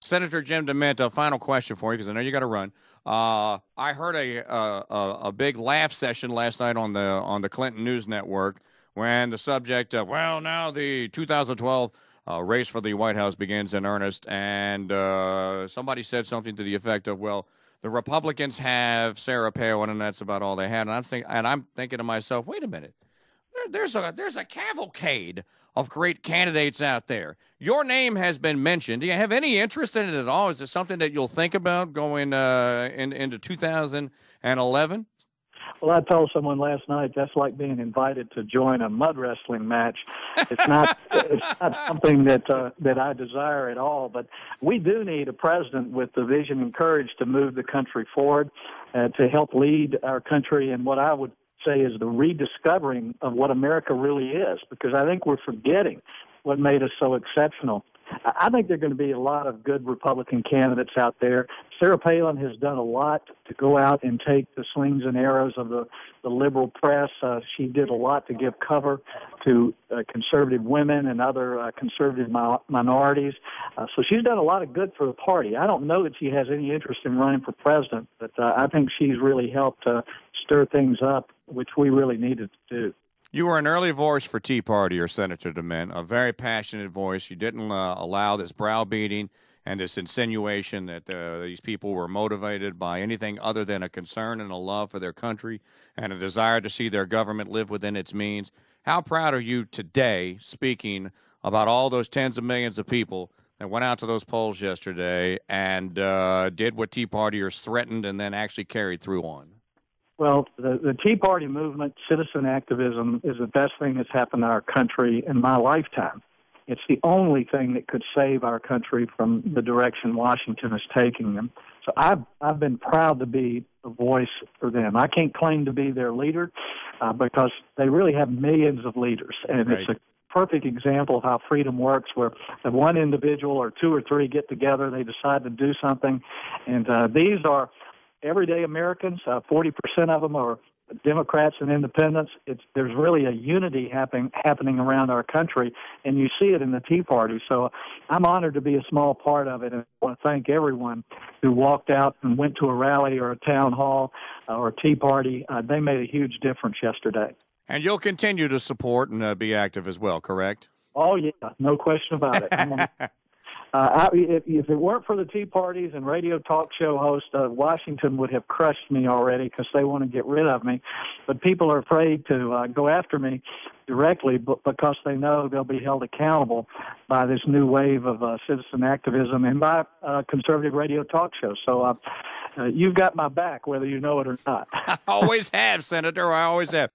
Senator Jim DeMint, a final question for you because I know you got to run. I heard a big laugh session last night on the Clinton News Network when the subject, now the 2012 race for the White House begins in earnest, and somebody said something to the effect of, well, the Republicans have Sarah Palin, and that's about all they had. And I'm thinking to myself, wait a minute, there's a cavalcade of great candidates out there. Your name has been mentioned. Do you have any interest in it at all? Is it something that you'll think about going into 2011? Well, I told someone last night that's like being invited to join a mud wrestling match. It's not something that I desire at all. But we do need a president with the vision and courage to move the country forward, to help lead our country in what I would say is the rediscovering of what America really is, because I think we're forgetting what made us so exceptional. I think there are going to be a lot of good Republican candidates out there. Sarah Palin has done a lot to go out and take the slings and arrows of the liberal press. She did a lot to give cover to conservative women and other conservative minorities. So she's done a lot of good for the party. I don't know that she has any interest in running for president, but I think she's really helped stir things up, which we really needed to do. You were an early voice for Tea Party, or Senator DeMint, a very passionate voice. You didn't allow this browbeating and this insinuation that these people were motivated by anything other than a concern and a love for their country and a desire to see their government live within its means. How proud are you today, speaking about all those tens of millions of people that went out to those polls yesterday and did what Tea Partiers threatened and then actually carried through on? Well, the Tea Party movement, citizen activism, is the best thing that's happened to our country in my lifetime. It's the only thing that could save our country from the direction Washington is taking them. So I've been proud to be a voice for them. I can't claim to be their leader because they really have millions of leaders, and right. It's a perfect example of how freedom works, where if one individual or two or three get together, they decide to do something, and these are everyday Americans. 40% of them are Democrats and independents. There's really a unity happening around our country, and you see it in the Tea Party. So I'm honored to be a small part of it, and I want to thank everyone who walked out and went to a rally or a town hall or a Tea Party. They made a huge difference yesterday. And you'll continue to support and be active as well, correct? Oh, yeah, no question about it. If it weren't for the Tea Parties and radio talk show hosts, Washington would have crushed me already because they want to get rid of me. But people are afraid to go after me directly because they know they'll be held accountable by this new wave of citizen activism and by conservative radio talk shows. So you've got my back, whether you know it or not. I always have, Senator. I always have.